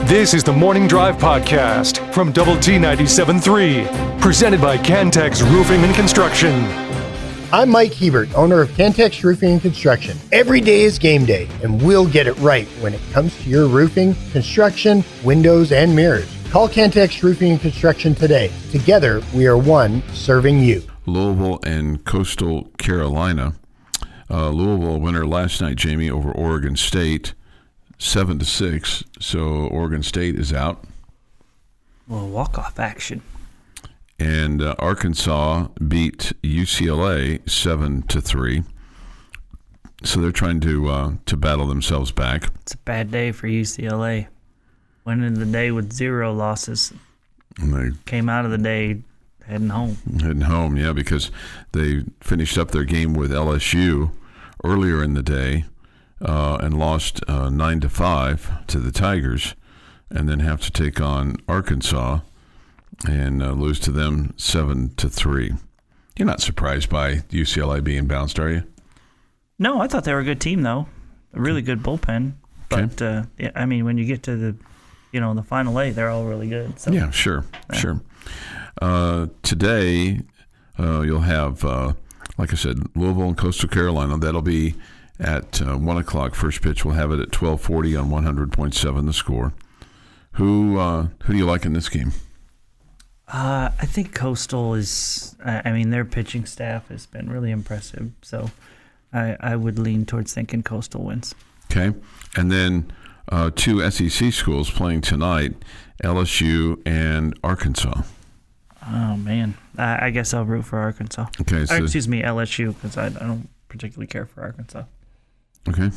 This is the Morning Drive Podcast from Double T 97.3, presented by Cantex Roofing and Construction. I'm Mike Hebert, owner of Cantex Roofing and Construction. Every day is game day, and we'll get it right when it comes to your roofing, construction, windows, and mirrors. Call Cantex Roofing and Construction today. Together, we are one serving you. Louisville and Coastal Carolina. Louisville winner last night, Jamie, over Oregon State, 7-6. So Oregon State is out. Well, walk-off action. And Arkansas beat UCLA 7-3. So they're trying to battle themselves back. It's a bad day for UCLA. Went into the day with 0 losses. And they came out of the day heading home. Heading home, yeah, because they finished up their game with LSU earlier in the day and lost 9-5 to the Tigers, and then have to take on Arkansas and lose to them 7-3. You're not surprised by UCLA being bounced, are you? No, I thought they were a good team, though. A really good bullpen. But, yeah, I mean, when you get to the final 8, they're all really good. So. Yeah, sure. Today, you'll have, like I said, Louisville and Coastal Carolina. That'll be at 1 o'clock. First pitch, we'll have it at 12:40 on 100.7 The Score. Who do you like in this game? I think Coastal is, their pitching staff has been really impressive. So I would lean towards thinking Coastal wins. Okay. And then 2 SEC schools playing tonight, LSU and Arkansas. Oh, man. I guess I'll root for Arkansas. Okay. So, LSU, because I don't particularly care for Arkansas. Okay.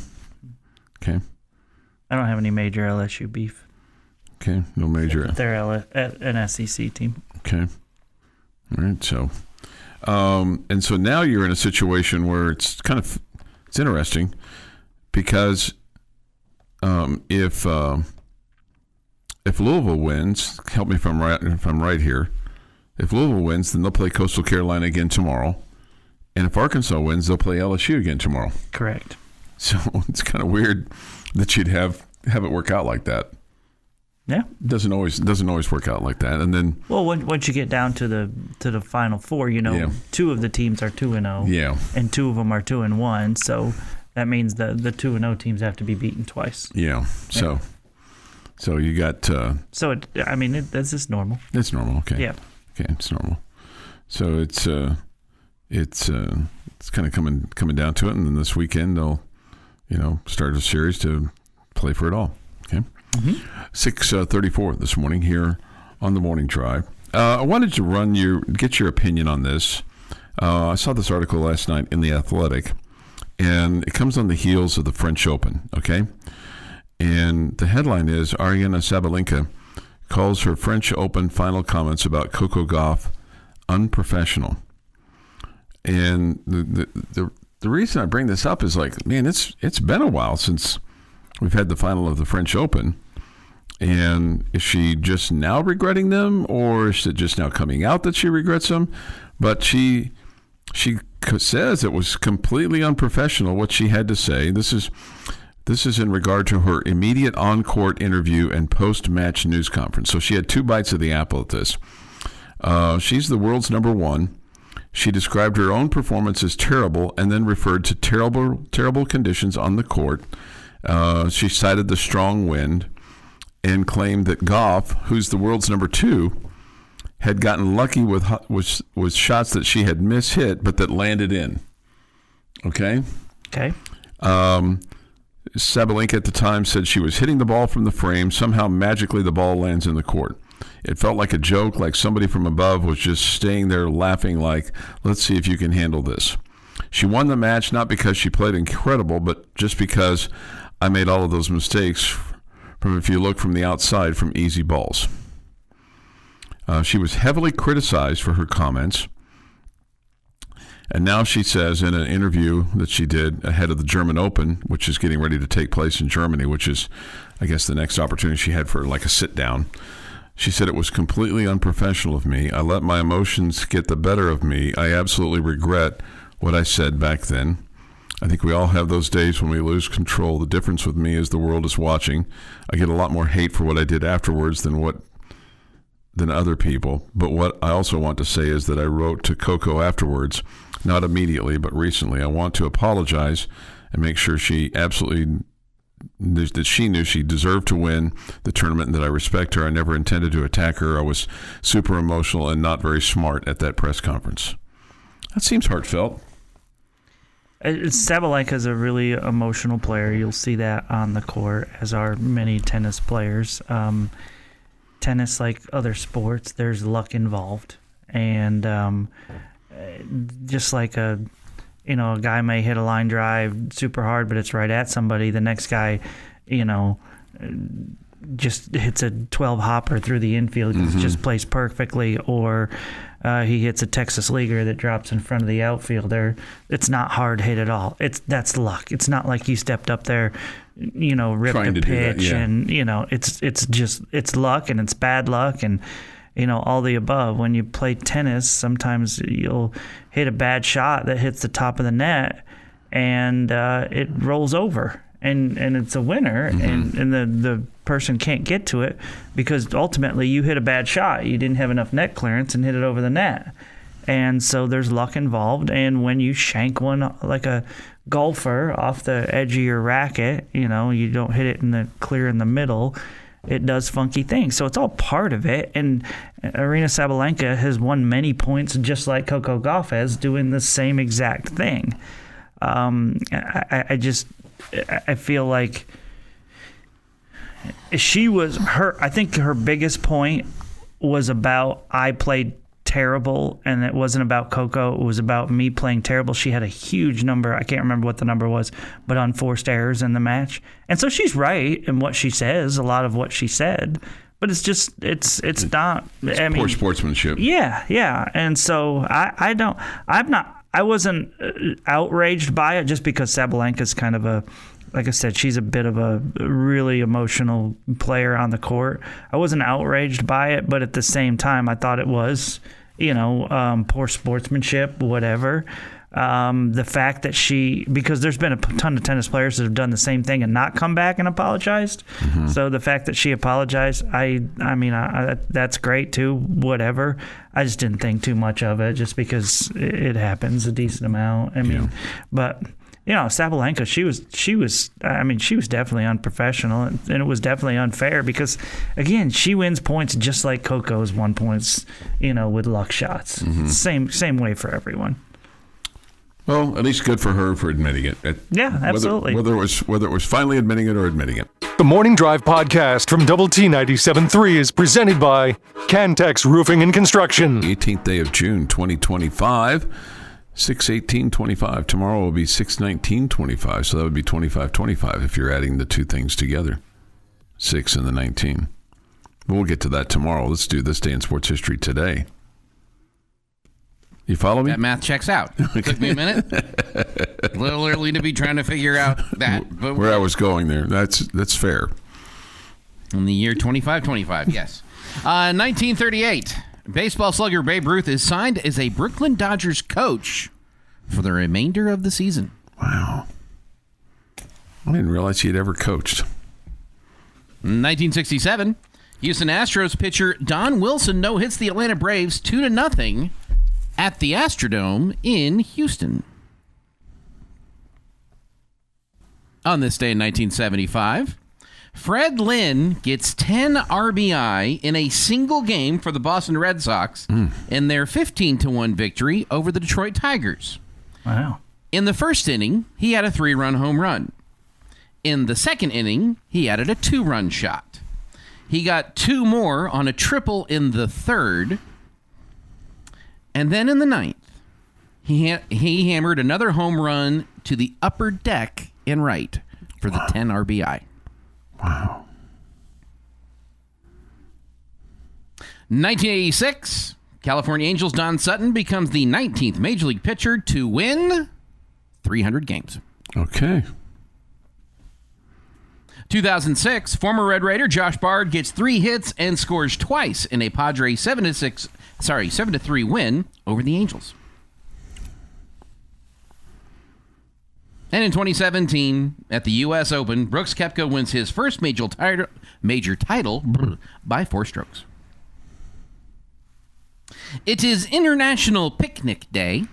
I don't have any major LSU beef. Okay. No major. They're an SEC team. Okay. All right. So, and so now you're in a situation where it's interesting because if Louisville wins, help me if I'm right here. If Louisville wins, then they'll play Coastal Carolina again tomorrow. And if Arkansas wins, they'll play LSU again tomorrow. Correct. So it's kind of weird that you'd have it work out like that. Yeah. It doesn't always work out like that. And then once you get down to the Final Four, 2 of the teams are 2-0. Yeah. And 2 of them are 2-1. So that means the 2-0 teams have to be beaten twice. Yeah. So you got. That's just normal. It's normal. Okay. Yeah. Okay, it's normal. So it's kind of coming down to it, and then this weekend they'll, start a series to play for it all. Okay. 6:34 this morning here on the Morning Drive. I wanted to get your opinion on this. I saw this article last night in The Athletic, and it comes on the heels of the French Open. Okay, and the headline is Aryna Sabalenka calls her French Open final comments about Coco Gauff unprofessional. And the reason I bring this up is it's been a while since we've had the final of the French Open. And is she just now regretting them, or is it just now coming out that she regrets them? But she says it was completely unprofessional what she had to say. This is in regard to her immediate on-court interview and post-match news conference. So she had 2 bites of the apple at this. She's the world's number 1. She described her own performance as terrible and then referred to terrible conditions on the court. She cited the strong wind and claimed that Gauff, who's the world's number 2, had gotten lucky with shots that she had mishit but that landed in. Okay? Okay. Sabalenka at the time said she was hitting the ball from the frame. Somehow, magically, the ball lands in the court. It felt like a joke, like somebody from above was just staying there laughing like, let's see if you can handle this. She won the match not because she played incredible, but just because I made all of those mistakes from, if you look from the outside, from easy balls. She was heavily criticized for her comments. And now she says in an interview that she did ahead of the German Open, which is getting ready to take place in Germany, which is, I guess, the next opportunity she had for like a sit down. She said, it was completely unprofessional of me. I let my emotions get the better of me. I absolutely regret what I said back then. I think we all have those days when we lose control. The difference with me is the world is watching. I get a lot more hate for what I did afterwards than other people. But what I also want to say is that I wrote to Coco afterwards, not immediately, but recently. I want to apologize and make sure she absolutely that she knew she deserved to win the tournament and that I respect her. I never intended to attack her. I was super emotional and not very smart at that press conference. That seems heartfelt. Sabalenka's a really emotional player. You'll see that on the court, as are many tennis players. Tennis, like other sports, there's luck involved. And just like a guy may hit a line drive super hard, but it's right at somebody. The next guy, just hits a 12 hopper through the infield because it just plays perfectly, or he hits a Texas leaguer that drops in front of the outfielder. It's not hard hit at all. That's luck. It's not like you stepped up there, ripped Trying a to do that, pitch, yeah. and it's luck, and it's bad luck, and all the above. When you play tennis, sometimes you'll hit a bad shot that hits the top of the net, and it rolls over, and it's a winner, and the person can't get to it because ultimately you hit a bad shot. You didn't have enough net clearance and hit it over the net. And so there's luck involved, and when you shank one like a golfer off the edge of your racket, you don't hit it clear in the middle, it does funky things. So it's all part of it. And Aryna Sabalenka has won many points just like Coco Gauff has, doing the same exact thing. I feel like I think her biggest point was about I played terrible, and it wasn't about Coco. It was about me playing terrible. She had a huge number. I can't remember what the number was, but unforced errors in the match. And so she's right in what she says, a lot of what she said, but it's not. Poor sportsmanship. Yeah. And so I wasn't outraged by it just because Sabalenka's kind of like I said, she's a bit of a really emotional player on the court. I wasn't outraged by it, but at the same time, I thought it was, poor sportsmanship, whatever. The fact that because there's been a ton of tennis players that have done the same thing and not come back and apologized. So the fact that she apologized, I mean, that's great too, whatever. I just didn't think too much of it just because it happens a decent amount. I mean, but... Sabalenka, she was definitely unprofessional, and it was definitely unfair because, again, she wins points just like Coco's won points, with luck shots. Same way for everyone. Well, at least good for her for admitting it. Yeah, absolutely. Whether it was finally admitting it or admitting it. The Morning Drive podcast from Double T 97.3 is presented by Cantex Roofing and Construction. 18th day of June, 2025. 6/18/25. Tomorrow will be 6/19/25, so that would be 25/25 if you're adding the two things together, 6 and the 19. But we'll get to that tomorrow. Let's do this day in sports history today. You follow me? That math checks out. Took me a minute. A little early to be trying to figure out that. But where I was going there. That's fair. In the year 2525, yes. 1938. Baseball slugger Babe Ruth is signed as a Brooklyn Dodgers coach for the remainder of the season. Wow. I didn't realize he had ever coached. 1967, Houston Astros pitcher Don Wilson no-hits the Atlanta Braves 2-0 at the Astrodome in Houston. On this day in 1975, Fred Lynn gets 10 RBI in a single game for the Boston Red Sox in their 15-1 victory over the Detroit Tigers. Wow. In the first inning, he had a 3-run home run. In the second inning, he added a 2-run shot. He got 2 more on a triple in the third. And then in the ninth, he hammered another home run to the upper deck in right for the 10 RBI. Wow. 1986, California Angels' Don Sutton becomes the 19th Major League pitcher to win 300 games. Okay. 2006, former Red Raider Josh Bard gets 3 hits and scores twice in a Padres 7-3 win over the Angels. And in 2017, at the U.S. Open, Brooks Koepka wins his first major title by 4 strokes. It is International Picnic Day.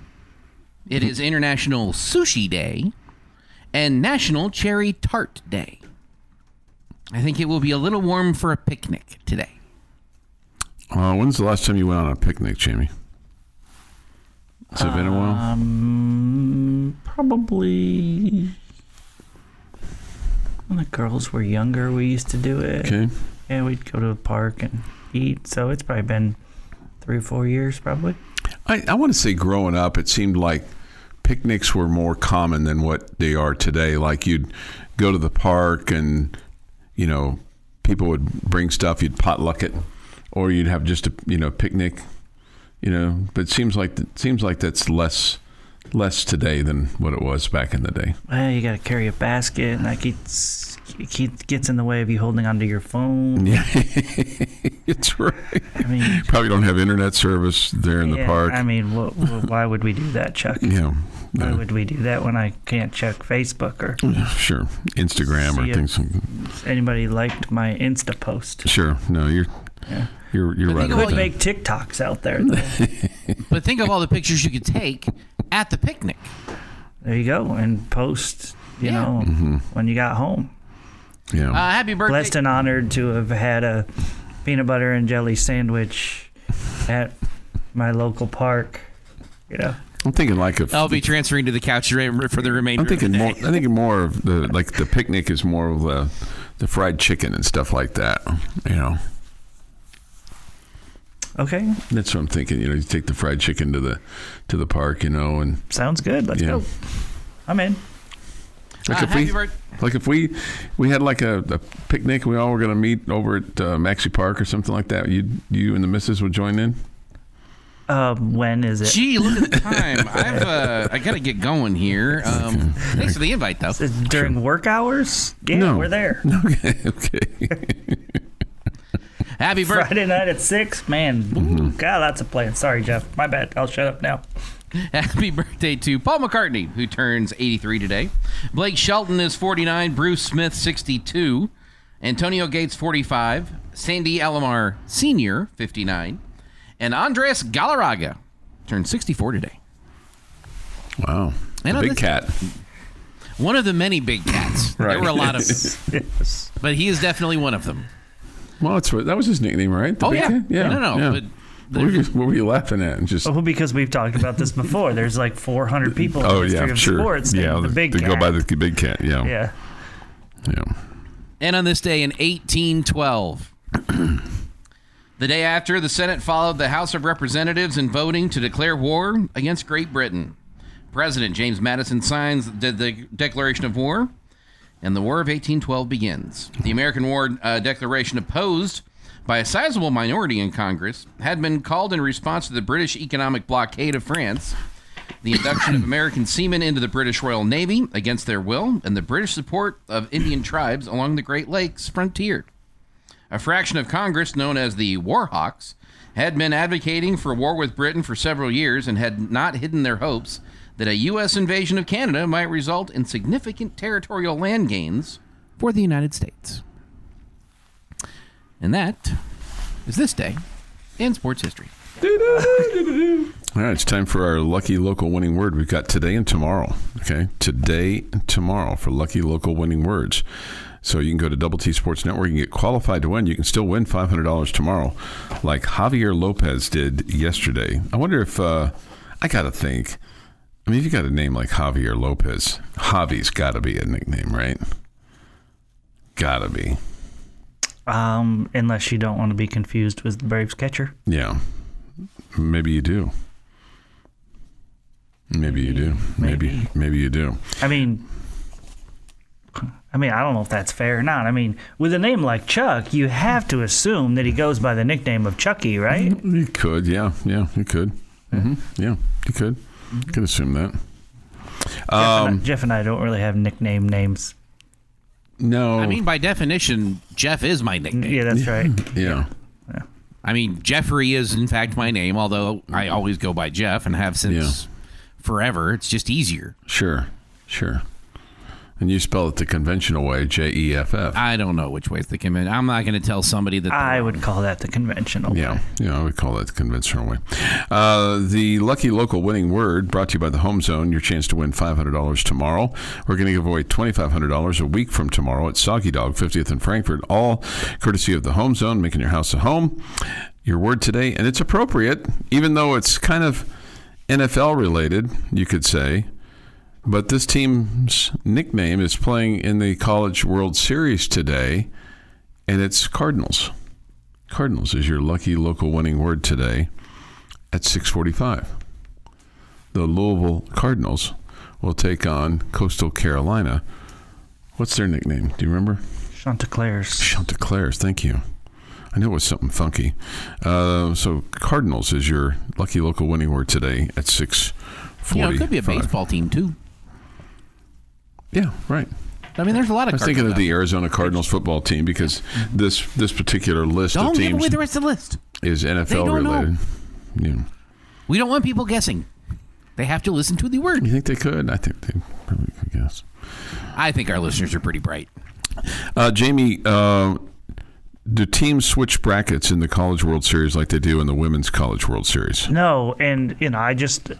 It is International Sushi Day. And National Cherry Tart Day. I think it will be a little warm for a picnic today. When's the last time you went on a picnic, Jamie? Has it been a while? Probably when the girls were younger, we used to do it. Okay. Yeah, we'd go to a park and eat. So it's probably been 3 or 4 years, probably. I want to say growing up, it seemed like picnics were more common than what they are today. Like you'd go to the park and, you know, people would bring stuff, you'd potluck it, or you'd have just a, picnic, but it seems like that's less today than what it was back in the day. Well, you got to carry a basket, and that gets in the way of you holding onto your phone. Yeah, it's right. I mean, probably don't have internet service there in the park. I mean, why would we do that, Chuck? Yeah. Why would we do that when I can't check Facebook or sure Instagram or things? Anybody liked my Insta post? Sure. No, you're right. Could make TikToks out there. But think of all the pictures you could take at the picnic. There you go, and post. When you got home. Yeah. Happy birthday! Blessed and honored to have had a peanut butter and jelly sandwich at my local park. I'm thinking I'll be transferring to the couch for the remainder. I'm thinking more of the picnic is more of the fried chicken and stuff like that. Okay. That's what I'm thinking. You take the fried chicken to the park. And sounds good. Let's go. I'm in. If we had like a picnic, we all were going to meet over at Maxie Park or something like that. You and the missus would join in. When is it? Gee, look at the time. I got to get going here. Thanks for the invite, though. During work hours? Yeah, no. We're there. Okay. Happy birthday. Friday night at 6. Man, got lots of plans. Sorry, Jeff. My bad. I'll shut up now. Happy birthday to Paul McCartney, who turns 83 today. Blake Shelton is 49. Bruce Smith, 62. Antonio Gates, 45. Sandy Alomar Sr., 59. And Andres Galarraga turned 64 today. Wow. A big cat. One of the many big cats. Right. There were a lot of them. Yes. But he is definitely one of them. Well, that was his nickname, right? Yeah. Yeah. No. Yeah. But what were you laughing at? Because we've talked about this before. There's like 400 people in the history of sports. Yeah, the big cat. They go by the big cat. Yeah. Yeah. Yeah. And on this day in 1812, the day after, the Senate followed the House of Representatives in voting to declare war against Great Britain. President James Madison signs the Declaration of War, and the War of 1812 begins. The American War Declaration, opposed by a sizable minority in Congress, had been called in response to the British economic blockade of France, the induction of American seamen into the British Royal Navy against their will, and the British support of Indian tribes along the Great Lakes frontier. A fraction of Congress, known as the War Hawks, had been advocating for war with Britain for several years and had not hidden their hopes that a U.S. invasion of Canada might result in significant territorial land gains for the United States. And that is this day in sports history. All right, it's time for our lucky local winning word. We've got today and tomorrow. Okay, today and tomorrow for lucky local winning words. So you can go to Double T Sports Network and get qualified to win. You can still win $500 tomorrow, like Javier Lopez did yesterday. I wonder if I got to think. I mean, if you got a name like Javier Lopez, Javi's got to be a nickname, right? Got to be. Unless you don't want to be confused with the Braves catcher. Yeah. Maybe you do. Maybe you do. Maybe you do. I mean, I don't know if that's fair or not. I mean, with a name like Chuck, you have to assume that he goes by the nickname of Chucky, right? You could, yeah. Yeah, you could. Mm-hmm. Yeah, you could. You could assume that. Jeff and I don't really have nickname names. No. I mean, by definition, Jeff is my nickname. Yeah, that's right. Yeah. I mean, Jeffrey is, in fact, my name, although I always go by Jeff and have since forever. It's just easier. Sure. And you spell it the conventional way, Jeff. I don't know which way is the conventional. I'm not going to tell somebody that. I would call that the conventional way. Yeah, I would call that the conventional way. The lucky local winning word brought to you by the Home Zone. Your chance to win $500 tomorrow. We're going to give away $2,500 a week from tomorrow at Soggy Dog, 50th in Frankfurt. All courtesy of the Home Zone, making your house a home. Your word today, and it's appropriate, even though it's kind of NFL related, you could say. But this team's nickname is playing in the College World Series today, and it's Cardinals. Cardinals is your lucky local winning word today at 6:45. The Louisville Cardinals will take on Coastal Carolina. What's their nickname? Do you remember? Chanticleers. Chanticleers, thank you. I knew it was something funky. So Cardinals is your lucky local winning word today at 6:45. It could be a baseball team, too. Yeah, right. I mean, there's a lot of. I was thinking of the Arizona Cardinals football team because this particular list of teams don't give away the rest of the list. Is NFL related. Yeah. We don't want people guessing. They have to listen to the word. You think they could? I think they probably could guess. I think our listeners are pretty bright. Jamie, do teams switch brackets in the College World Series like they do in the Women's College World Series? No, and I just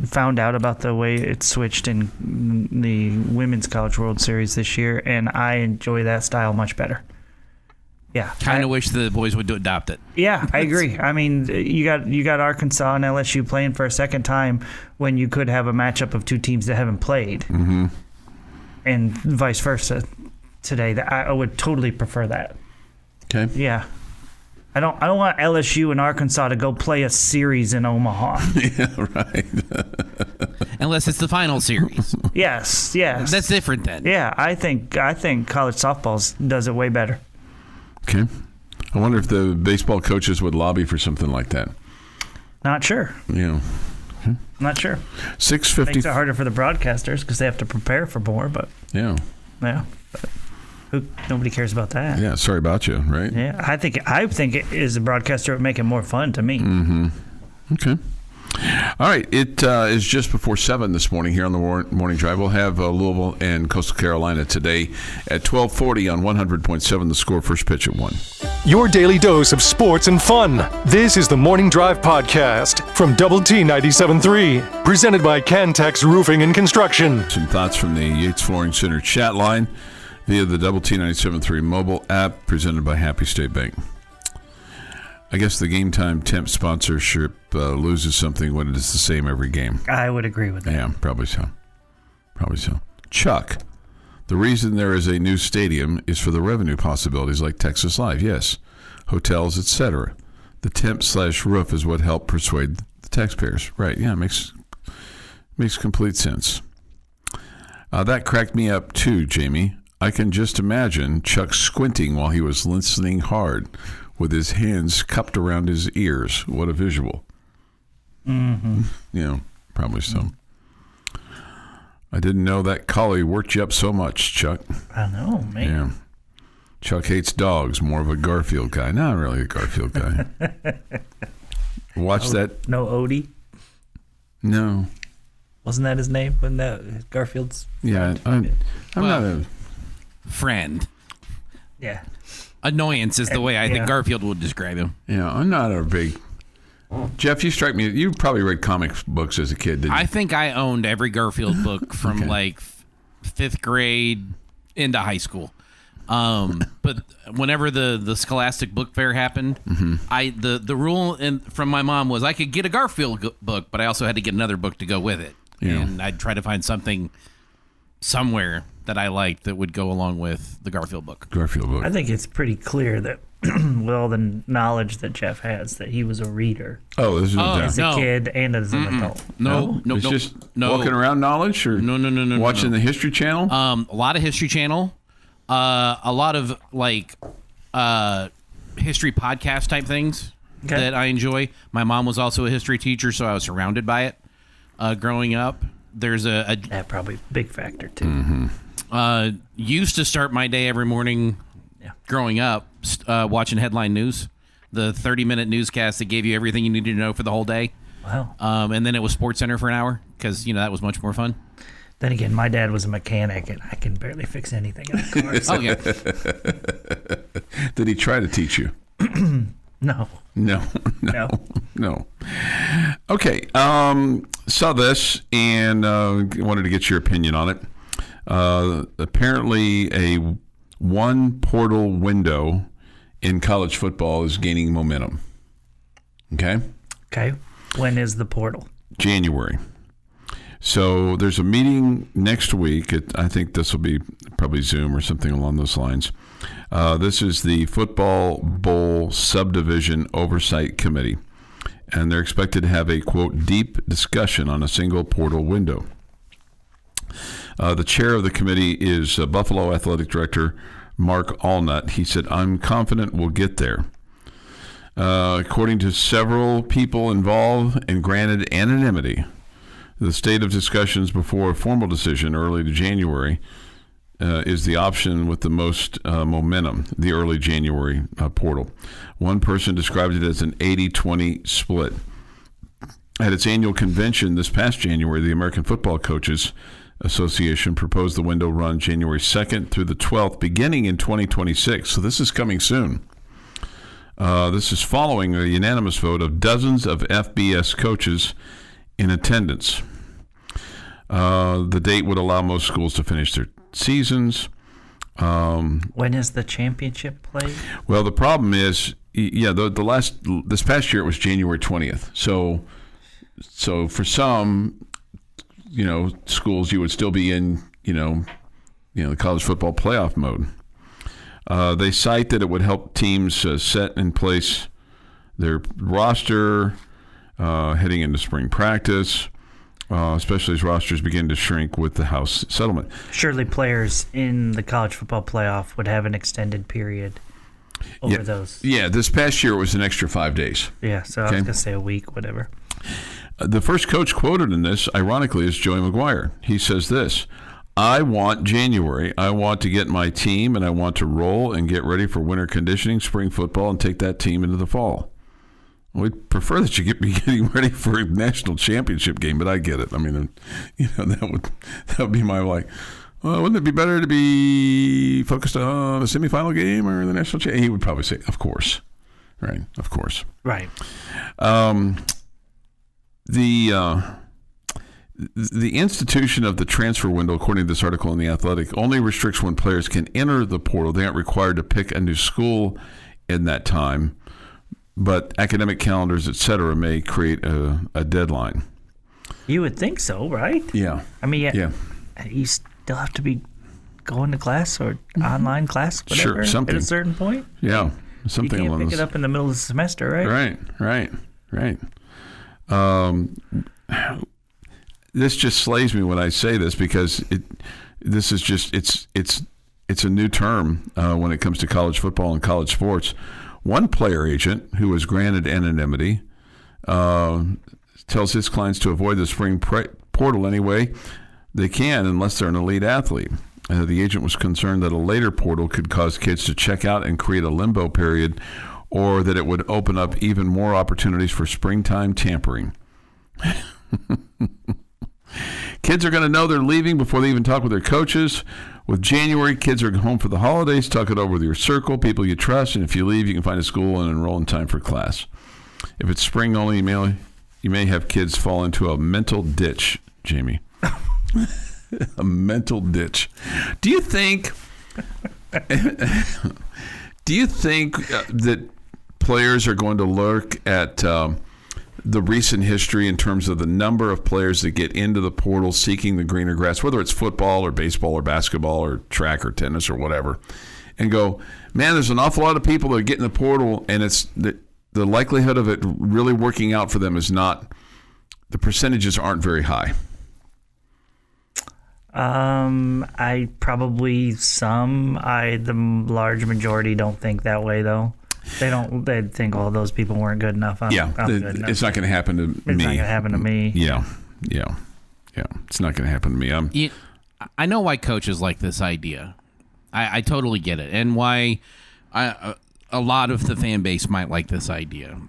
found out about the way it switched in the Women's College World Series this year, and I enjoy that style much better. Yeah, kind of wish the boys would adopt it. Yeah, I agree. I mean, you got Arkansas and LSU playing for a second time when you could have a matchup of two teams that haven't played, and vice versa. Today, I would totally prefer that. Okay. Yeah. I don't want LSU and Arkansas to go play a series in Omaha. Yeah, right. Unless it's the final series. Yes. That's different then. Yeah, I think college softball does it way better. Okay. I wonder if the baseball coaches would lobby for something like that. Not sure. Yeah. Okay. Not sure. 6:50. Makes it harder for the broadcasters because they have to prepare for more, but yeah. Nobody cares about that. Yeah, sorry about you, right? Yeah, I think it is a broadcaster would make it more fun to me. Mm-hmm. Okay. All right. It is just before 7 this morning here on the Morning Drive. We'll have Louisville and Coastal Carolina today at 12:40 on 100.7 The Score. First pitch at 1. Your daily dose of sports and fun. This is the Morning Drive Podcast from Double T 97.3. Presented by Cantex Roofing and Construction. Some thoughts from the Yates Flooring Center chat line via the Double T 97.3 mobile app presented by Happy State Bank. I guess the Game Time Temp sponsorship loses something when it is the same every game. I would agree with that. Yeah, probably so. Chuck, the reason there is a new stadium is for the revenue possibilities like Texas Live. Yes, hotels, etc. The temp/roof is what helped persuade the taxpayers. Right, yeah, makes complete sense. That cracked me up too, Jamie. I can just imagine Chuck squinting while he was listening hard with his hands cupped around his ears. What a visual. Mm-hmm. Yeah, probably so. I didn't know that collie worked you up so much, Chuck. I know, man. Yeah. Chuck hates dogs, more of a Garfield guy. Not really a Garfield guy. Watch that. No Odie? No. Wasn't that his name? Wasn't that Garfield's? Yeah, I'm not a friend. Yeah. Annoyance is the way I think Garfield would describe him. Yeah, I'm not a big... Jeff, you strike me... You probably read comic books as a kid, didn't you? I think I owned every Garfield book from like 5th grade into high school. But whenever the Scholastic Book Fair happened, the rule from my mom was I could get a Garfield book, but I also had to get another book to go with it. Yeah. And I'd try to find something somewhere that I liked that would go along with the Garfield book. I think it's pretty clear that with all the knowledge that Jeff has, that he was a reader. Oh, this is as a kid and as an adult. No. It's just walking around knowledge, or no. Watching the History Channel. A lot of History Channel, a lot of like history podcast type things that I enjoy. My mom was also a history teacher, so I was surrounded by it growing up. There's that probably a big factor too. Used to start my day every morning growing up watching headline news, the 30-minute newscast that gave you everything you needed to know for the whole day. Wow. And then it was Sports Center for an hour because that was much more fun. Then again, my dad was a mechanic, and I can barely fix anything in a car. So. Oh, yeah. Did he try to teach you? No. No. Okay. Saw this and wanted to get your opinion on it. Apparently, a one portal window in college football is gaining momentum. Okay. When is the portal? January. So there's a meeting next week. I think this will be probably Zoom or something along those lines. This is the Football Bowl Subdivision Oversight Committee, and they're expected to have a, quote, deep discussion on a single portal window. The chair of the committee is Buffalo Athletic Director Mark Allnut. He said, "I'm confident we'll get there." According to several people involved and granted anonymity, the state of discussions before a formal decision early to January is the option with the most momentum, the early January portal. One person described it as an 80-20 split. At its annual convention this past January, the American Football Coaches Association proposed the window run January 2nd through the 12th, beginning in 2026. So this is coming soon. This is following a unanimous vote of dozens of FBS coaches in attendance. The date would allow most schools to finish their seasons. When is the championship played? Well, the problem is, this past year it was January 20th. So for some, schools you would still be in, the college football playoff mode. They cite that it would help teams set in place their roster heading into spring practice. Especially as rosters begin to shrink with the House settlement. Surely players in the college football playoff would have an extended period over those. Yeah, this past year it was an extra 5 days. Yeah, so I was going to say a week, whatever. The first coach quoted in this, ironically, is Joey McGuire. He says this, "I want January. I want to get my team, and I want to roll and get ready for winter conditioning, spring football, and take that team into the fall." We'd prefer that you be getting ready for a national championship game, but I get it. I mean, that would be my well, wouldn't it be better to be focused on a semifinal game or the national championship? He would probably say, of course, right? Of course, right. The institution of the transfer window, according to this article in The Athletic, only restricts when players can enter the portal. They aren't required to pick a new school in that time. But academic calendars, et cetera, may create a deadline. You would think so, right? Yeah. I mean, you still have to be going to class or online class, whatever, sure, something. at a certain point. Yeah, something. You can't pick it up in the middle of the semester, right? Right. This just slays me when I say this because it's a new term when it comes to college football and college sports. One player agent who was granted anonymity tells his clients to avoid the spring portal anyway they can unless they're an elite athlete. The agent was concerned that a later portal could cause kids to check out and create a limbo period, or that it would open up even more opportunities for springtime tampering. Kids are going to know they're leaving before they even talk with their coaches. With January, kids are home for the holidays. Talk it over with your circle, people you trust, and if you leave, you can find a school and enroll in time for class. If it's spring only, you may have kids fall into a mental ditch, Jamie. A mental ditch. Do you think that players are going to look at the recent history in terms of the number of players that get into the portal seeking the greener grass, whether it's football or baseball or basketball or track or tennis or whatever, and go, man, there's an awful lot of people that get in the portal, and it's the likelihood of it really working out for them is not, the percentages aren't very high. The large majority don't think that way, though. They think all those people weren't good enough. I'm good enough. It's not going to happen to me. It's not going to happen to me. Yeah. It's not going to happen to me. I know why coaches like this idea. I totally get it, and why a lot of the fan base might like this idea.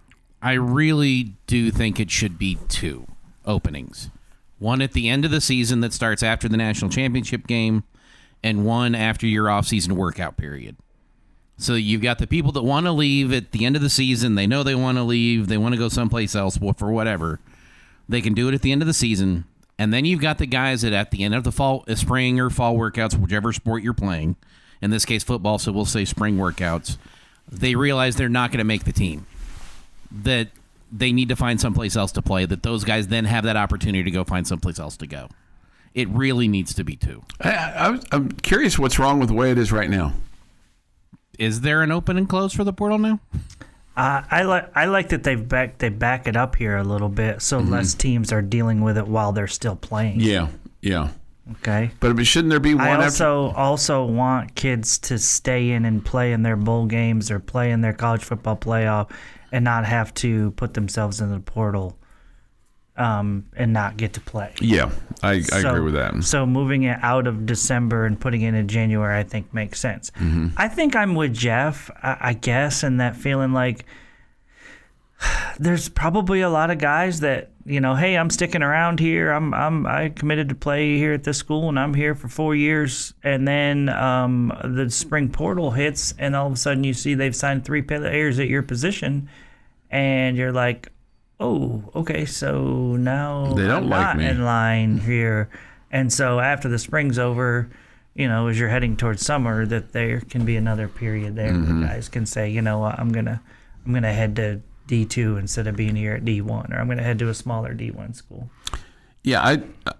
I really do think it should be 2 openings. One at the end of the season that starts after the national championship game, and one after your off-season workout period. So you've got the people that want to leave at the end of the season. They know they want to leave. They want to go someplace else for whatever. They can do it at the end of the season. And then you've got the guys that at the end of the spring or fall workouts, whichever sport you're playing, in this case football, so we'll say spring workouts, they realize they're not going to make the team, that they need to find someplace else to play, that those guys then have that opportunity to go find someplace else to go. It really needs to be two. I'm curious what's wrong with the way it is right now. Is there an open and close for the portal now? I like that they back it up here a little bit, so less teams are dealing with it while they're still playing. Yeah. Okay. But shouldn't there be one? I also want kids to stay in and play in their bowl games or play in their college football playoff, and not have to put themselves in the portal, and not get to play. Yeah, I agree with that. So moving it out of December and putting it in January, I think makes sense. I think I'm with Jeff, I guess, in that feeling like there's probably a lot of guys that, hey, I'm sticking around here. I committed to play here at this school, and I'm here for 4 years. And then the spring portal hits, and all of a sudden you see they've signed 3 players at your position, and you're like, oh, okay, so now they don't I'm like not me in line here. And so after the spring's over, as you're heading towards summer, that there can be another period there where guys can say, I'm gonna head to D2 instead of being here at D1, or I'm gonna head to a smaller D1 school. Yeah,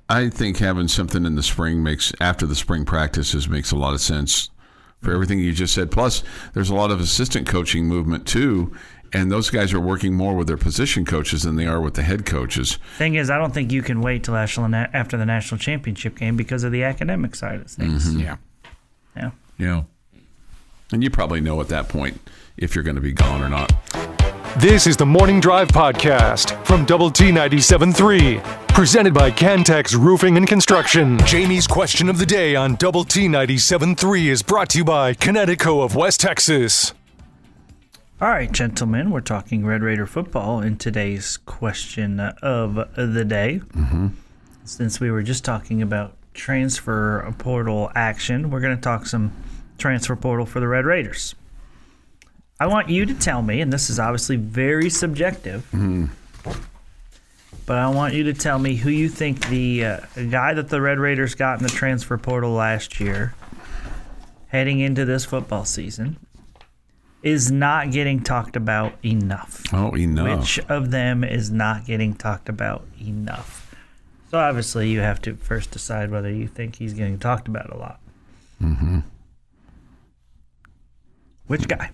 I think having something in the spring after the spring practices makes a lot of sense for everything you just said. Plus, there's a lot of assistant coaching movement too. And those guys are working more with their position coaches than they are with the head coaches. Thing is, I don't think you can wait till after the national championship game because of the academic side of things. Yeah. And you probably know at that point if you're going to be gone or not. This is the Morning Drive Podcast from Double T 97.3. Presented by Cantex Roofing and Construction. Jamie's question of the day on Double T 97.3 is brought to you by Connecticut of West Texas. All right, gentlemen, we're talking Red Raider football in today's question of the day. Since we were just talking about transfer portal action, we're going to talk some transfer portal for the Red Raiders. I want you to tell me, and this is obviously very subjective, but I want you to tell me who you think the guy that the Red Raiders got in the transfer portal last year, heading into this football season, is not getting talked about enough. Oh, enough. Which of them is not getting talked about enough? So obviously you have to first decide whether you think he's getting talked about a lot. Which guy?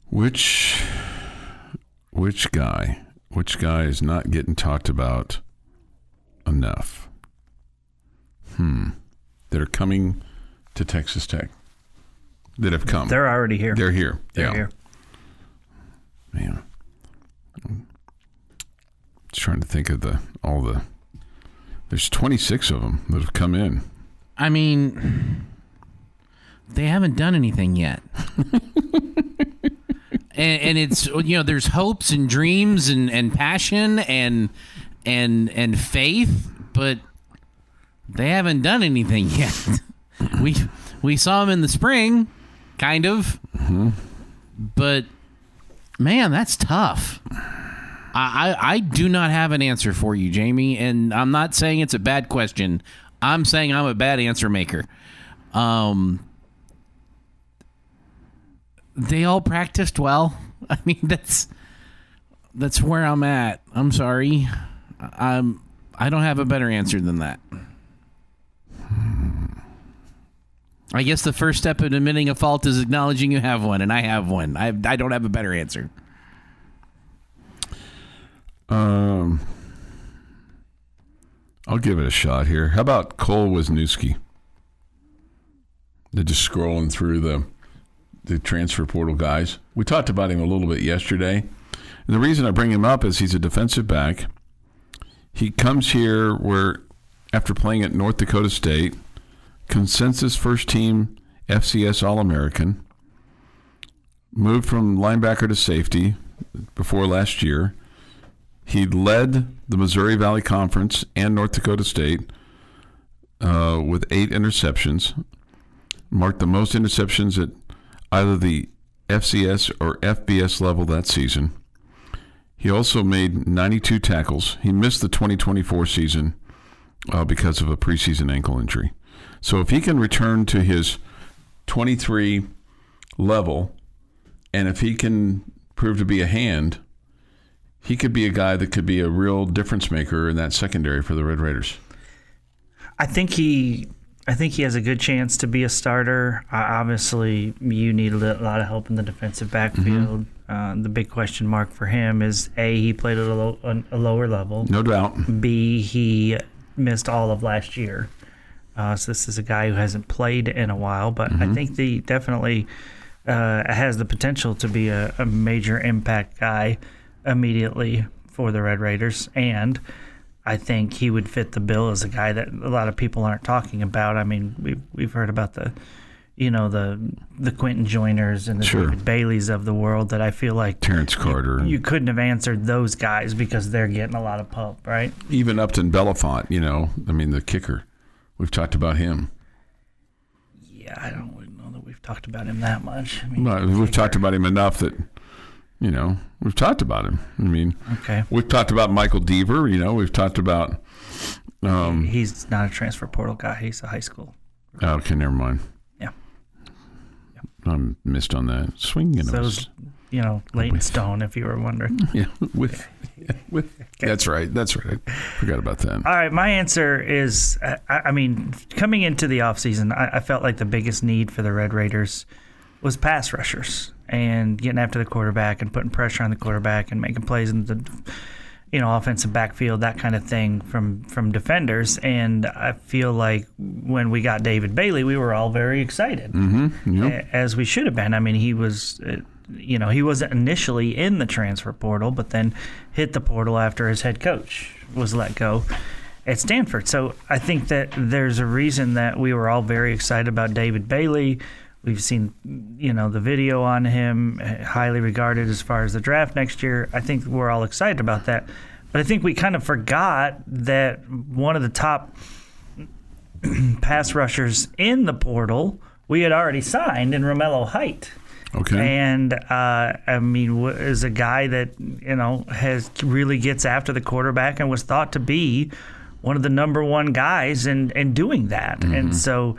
Which guy? Which guy is not getting talked about enough? That are coming to Texas Tech. That have come. They're already here. They're here. They're here. Man. Just trying to think of there's 26 of them that have come in. I mean, they haven't done anything yet. and it's, there's hopes and dreams and passion and faith, but they haven't done anything yet. We saw them in the spring. Kind of. But, man, that's tough. I do not have an answer for you, Jamie, and I'm not saying it's a bad question. I'm saying I'm a bad answer maker. They all practiced well. I mean, that's where I'm at. I'm sorry. I don't have a better answer than that. I guess the first step in admitting a fault is acknowledging you have one, and I have one. I don't have a better answer. I'll give it a shot here. How about Cole Wisniewski? They're just scrolling through the transfer portal guys. We talked about him a little bit yesterday. And the reason I bring him up is he's a defensive back. He comes here where, after playing at North Dakota State, consensus first team FCS All-American, moved from linebacker to safety before last year, He led the Missouri Valley Conference and North Dakota State with 8 interceptions, marked the most interceptions at either the FCS or FBS level that season. He also made 92 tackles. He missed the 2024 season because of a preseason ankle injury. So if he can return to his 23 level, and if he can prove to be a hand, he could be a guy that could be a real difference maker in that secondary for the Red Raiders. I think he has a good chance to be a starter. Obviously, you need a lot of help in the defensive backfield. The big question mark for him is, A, he played at a lower level. No doubt. B, he missed all of last year. So this is a guy who hasn't played in a while, but I think he definitely has the potential to be a major impact guy immediately for the Red Raiders. And I think he would fit the bill as a guy that a lot of people aren't talking about. I mean, we've heard about the Quentin Joyners and the David Baileys of the world, that I feel like Terrence Carter. You couldn't have answered those guys because they're getting a lot of pump, right? Even Upton Belafonte, the kicker. We've talked about him. Yeah, I don't know that we've talked about him that much. We've talked about him enough that, we've talked about him. Okay. We've talked about Michael Deaver. We've talked about. He's not a transfer portal guy. He's a high school. Okay, never mind. Yeah. I'm missed on that. Swing and those, Leighton Stone, if you were wondering. Yeah, with. Okay. That's right. I forgot about that. All right, my answer is, coming into the offseason, I felt like the biggest need for the Red Raiders was pass rushers and getting after the quarterback and putting pressure on the quarterback and making plays in the offensive backfield, that kind of thing from defenders. And I feel like when we got David Bailey, we were all very excited, as we should have been. He was... he wasn't initially in the transfer portal, but then hit the portal after his head coach was let go at Stanford. So I think that there's a reason that we were all very excited about David Bailey. We've seen, the video on him, highly regarded as far as the draft next year. I think we're all excited about that. But I think we kind of forgot that one of the top pass rushers in the portal we had already signed in Romello Height. Okay. And, is a guy that, really gets after the quarterback and was thought to be one of the number one guys in doing that. And so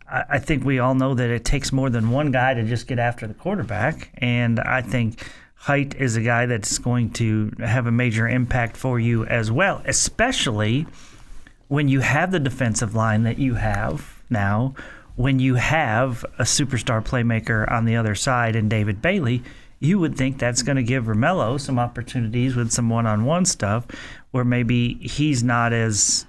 I think we all know that it takes more than one guy to just get after the quarterback. And I think Height is a guy that's going to have a major impact for you as well, especially when you have the defensive line that you have now. When you have a superstar playmaker on the other side in David Bailey, you would think that's going to give Romello some opportunities with some one-on-one stuff where maybe he's not as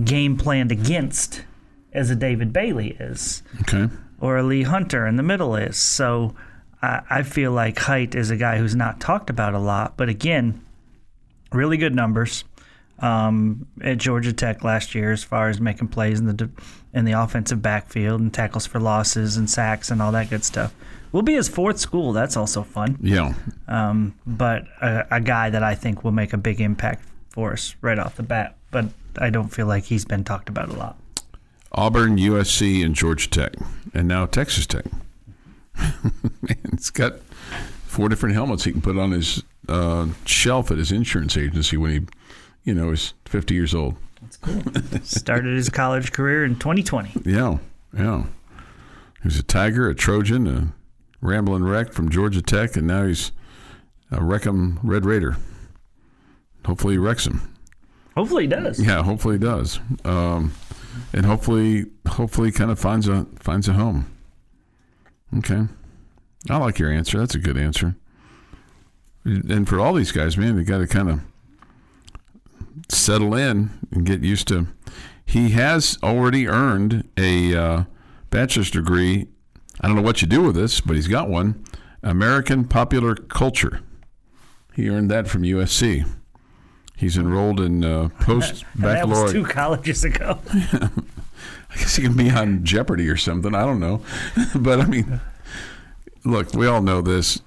game planned against as a David Bailey is. Okay. Or a Lee Hunter in the middle is. So I feel like Height is a guy who's not talked about a lot. But again, really good numbers at Georgia Tech last year as far as making plays in the offensive backfield and tackles for losses and sacks and all that good stuff. We'll be his fourth school. That's also fun. Yeah. But a guy that I think will make a big impact for us right off the bat. But I don't feel like he's been talked about a lot. Auburn, USC, and Georgia Tech, and now Texas Tech. Man, it's got 4 different helmets he can put on his shelf at his insurance agency when he is 50 years old. That's cool. Started his college career in 2020. Yeah. He was a Tiger, a Trojan, a Ramblin' Wreck from Georgia Tech, and now he's a Wreckham Red Raider. Hopefully he wrecks him. Hopefully he does. Yeah, hopefully he does. And hopefully kind of finds a home. Okay. I like your answer. That's a good answer. And for all these guys, man, they got to kind of settle in and get used to. He has already earned a bachelor's degree. I don't know what you do with this, but he's got one. American Popular Culture. He earned that from USC. He's enrolled in post-baccalaureate. That was 2 colleges ago. I guess he can be on Jeopardy or something. I don't know. But, look, we all know this.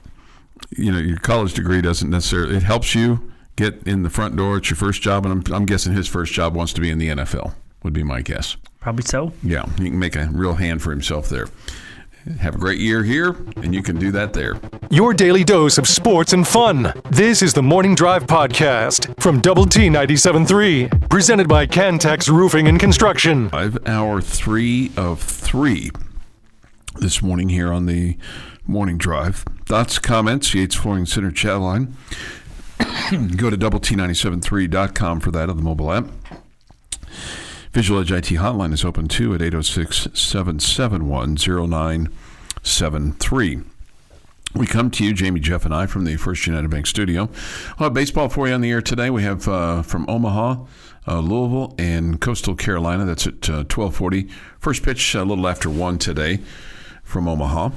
Your college degree doesn't necessarily – it helps you get in the front door. It's your first job, and I'm guessing his first job wants to be in the NFL, would be my guess. Probably so. Yeah, he can make a real hand for himself there. Have a great year here, and you can do that there. Your daily dose of sports and fun. This is the Morning Drive Podcast from Double T 97.3, presented by Cantex Roofing and Construction. Hour 3 of 3 this morning here on the Morning Drive. Thoughts, comments, Yates Flooring Center chat line. Go to doublet973.com for that on the mobile app. Visual Edge IT hotline is open too at 806-771-0973. We come to you, Jamie, Jeff, and I, from the First United Bank studio. We'll have baseball for you on the air today. We have from Omaha, Louisville, and Coastal Carolina. That's at 12:40. First pitch a little after 1 today from Omaha.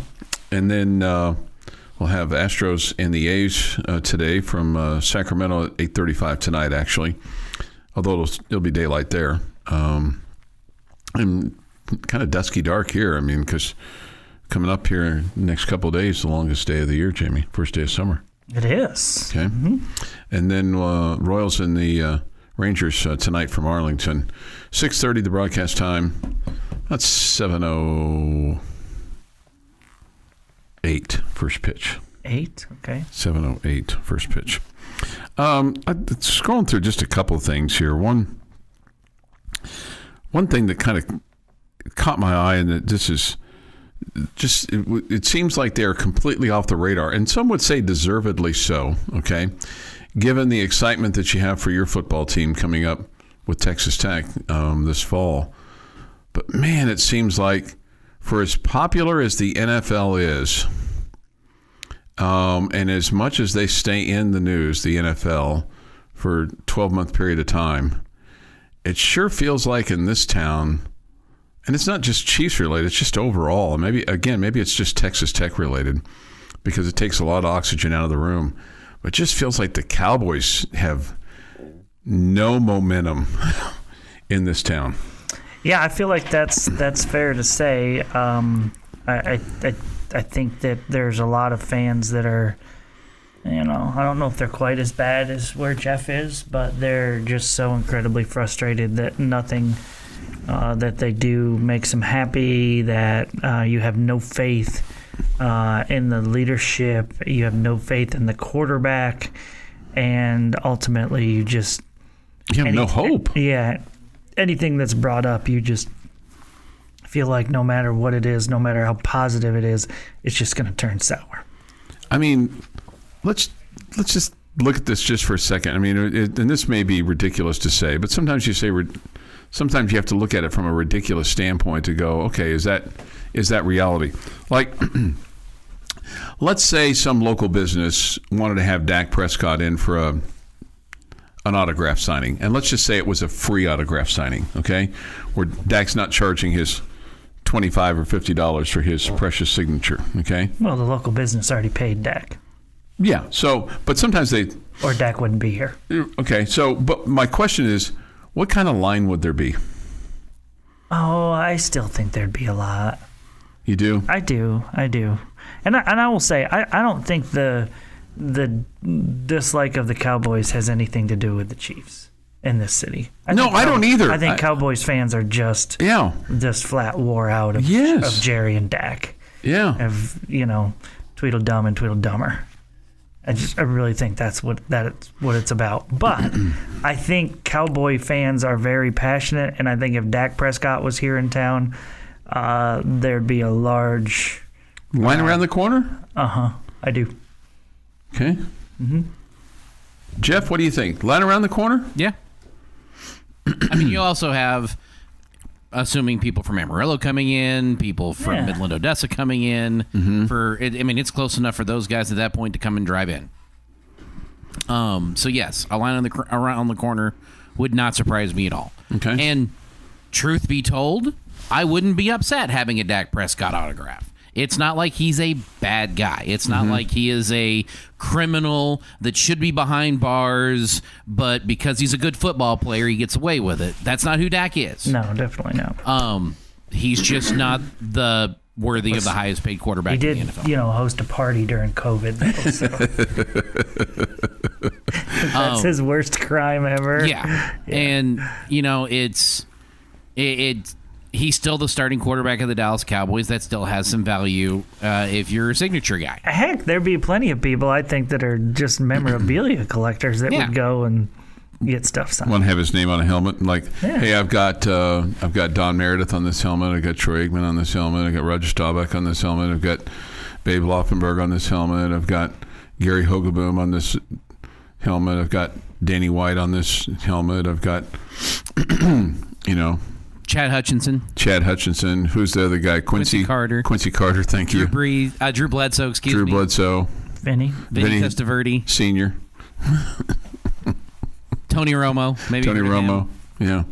And then we'll have Astros and the A's today from Sacramento at 8:35 tonight, actually. Although it'll be daylight there. And kind of dusky dark here. I mean, because coming up here next couple of days, the longest day of the year, Jamie. First day of summer. It is. Okay. Mm-hmm. And then Royals and the Rangers tonight from Arlington. 6:30 the broadcast time. That's 7:08 first pitch. 8, okay. 7:08 first pitch. I'm scrolling through just a couple of things here. One thing that kind of caught my eye, and that this is just, it seems like they're completely off the radar, and some would say deservedly so, okay, given the excitement that you have for your football team coming up with Texas Tech this fall. But, man, it seems like for as popular as the NFL is, and as much as they stay in the news, the NFL, for a 12-month period of time, it sure feels like in this town, and it's not just Chiefs related, it's just overall. Maybe it's just Texas Tech related because it takes a lot of oxygen out of the room. But it just feels like the Cowboys have no momentum in this town. Yeah, I feel like that's fair to say. I think that there's a lot of fans that are, I don't know if they're quite as bad as where Jeff is, but they're just so incredibly frustrated that nothing that they do makes them happy, that you have no faith in the leadership, you have no faith in the quarterback, and ultimately you have no hope. Yeah, anything that's brought up, you just feel like no matter what it is, no matter how positive it is, it's just going to turn sour. I mean, let's just look at this just for a second. I mean, and this may be ridiculous to say, but sometimes you have to look at it from a ridiculous standpoint to go, okay, is that reality? Like, let's say some local business wanted to have Dak Prescott in for an autograph signing, and let's just say it was a free autograph signing, okay, where Dak's not charging his $25 or $50 for his precious signature, okay? Well, the local business already paid Dak. Yeah, but sometimes or Dak wouldn't be here. Okay, but my question is, what kind of line would there be? Oh, I still think there'd be a lot. You do? I do. And I will say, I don't think the dislike of the Cowboys has anything to do with the Chiefs in this city. I don't either. I think Cowboys fans are just flat wore out of Jerry and Dak. Yeah. Of, Tweedledum and Tweedledummer. I really think that's what it's about. But I think Cowboy fans are very passionate, and I think if Dak Prescott was here in town, there'd be a large line around the corner. I do. Okay. Mm-hmm. Jeff, what do you think? Line around the corner? Yeah. I mean, you also have, assuming people from Amarillo coming in, people from Midland, Odessa coming in. Mm-hmm. It's close enough for those guys at that point to come and drive in. So yes, a line around the corner would not surprise me at all. Okay. And truth be told, I wouldn't be upset having a Dak Prescott autograph. It's not like he's a bad guy. It's not like he is a criminal that should be behind bars, but because he's a good football player, he gets away with it. That's not who Dak is. No, definitely not. He's just not the worthy of the highest paid quarterback in the NFL. Host a party during COVID, though, so. That's his worst crime ever. Yeah. And, he's still the starting quarterback of the Dallas Cowboys. That still has some value if you're a signature guy. Heck, there'd be plenty of people, I think, that are just memorabilia collectors that would go and get stuff signed. Want to have his name on a helmet? Hey, I've got Don Meredith on this helmet. I've got Troy Aikman on this helmet. I've got Roger Staubach on this helmet. I've got Babe Laufenberg on this helmet. I've got Gary Hogeboom on this helmet. I've got Danny White on this helmet. I've got, Chad Hutchinson. Who's the other guy? Quincy Carter. Quincy Carter, thank you. Drew Bledsoe, Drew Bledsoe. Vinny Testaverde. Senior. Tony Romo. Maybe Tony Romo. Yeah.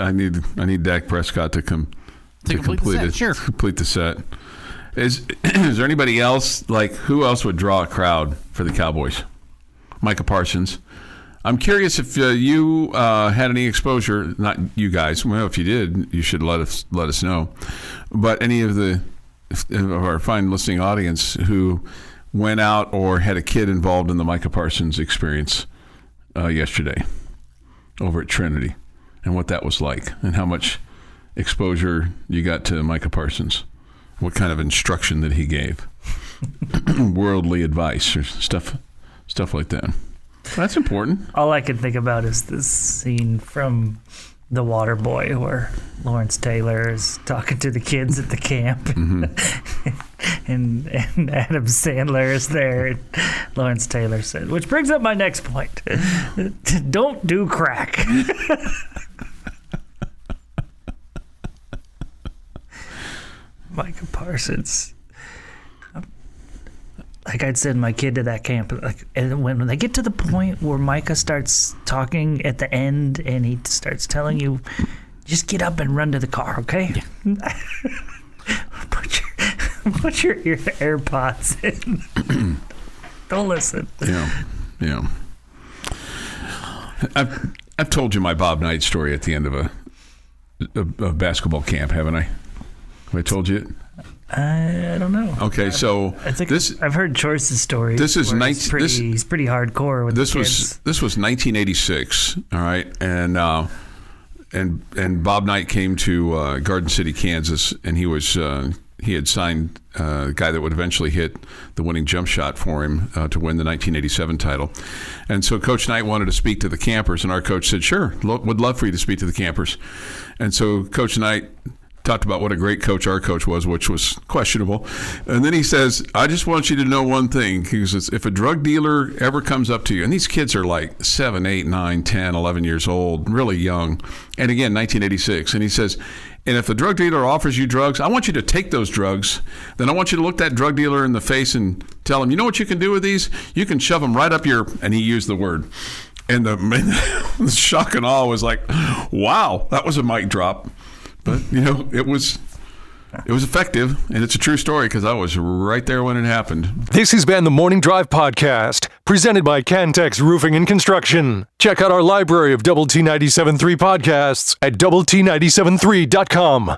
I need Dak Prescott to come to complete the set. Sure. Complete the set. Is there anybody else, who else would draw a crowd for the Cowboys? Micah Parsons. I'm curious if you had any exposure, not you guys. Well, if you did, you should let us know. But any of our fine listening audience who went out or had a kid involved in the Micah Parsons experience yesterday over at Trinity, and what that was like, and how much exposure you got to Micah Parsons. What kind of instruction that he gave? Worldly advice or stuff like that. That's important. All I can think about is this scene from The Waterboy where Lawrence Taylor is talking to the kids at the camp. Mm-hmm. and Adam Sandler is there. And Lawrence Taylor said, which brings up my next point. Don't do crack. Micah Parsons. Like I'd send my kid to that camp. And when they get to the point where Micah starts talking at the end and he starts telling you, just get up and run to the car, okay? Yeah. Put your AirPods in. Don't listen. Yeah. I've told you my Bob Knight story at the end of a basketball camp, haven't I? Have I told you it? I don't know. Okay, so I think I've heard Choice's story. This is he's pretty hardcore with this the was kids. This was 1986. All right, and Bob Knight came to Garden City, Kansas, and he had signed a guy that would eventually hit the winning jump shot for him to win the 1987 title. And so Coach Knight wanted to speak to the campers, and our coach said, "Sure, would love for you to speak to the campers." And so Coach Knight talked about what a great coach our coach was, which was questionable. And then he says, I just want you to know one thing. He says, if a drug dealer ever comes up to you, and these kids are like 7, 8, 9, 10, 11 years old, really young. And again, 1986. And he says, and if the drug dealer offers you drugs, I want you to take those drugs. Then I want you to look that drug dealer in the face and tell him, you know what you can do with these? You can shove them right up your, and he used the word. And the shock and awe was like, wow, that was a mic drop. But, it was effective, and it's a true story because I was right there when it happened. This has been the Morning Drive Podcast, presented by Cantex Roofing and Construction. Check out our library of Double T 97.3 podcasts at doublet97.3.com.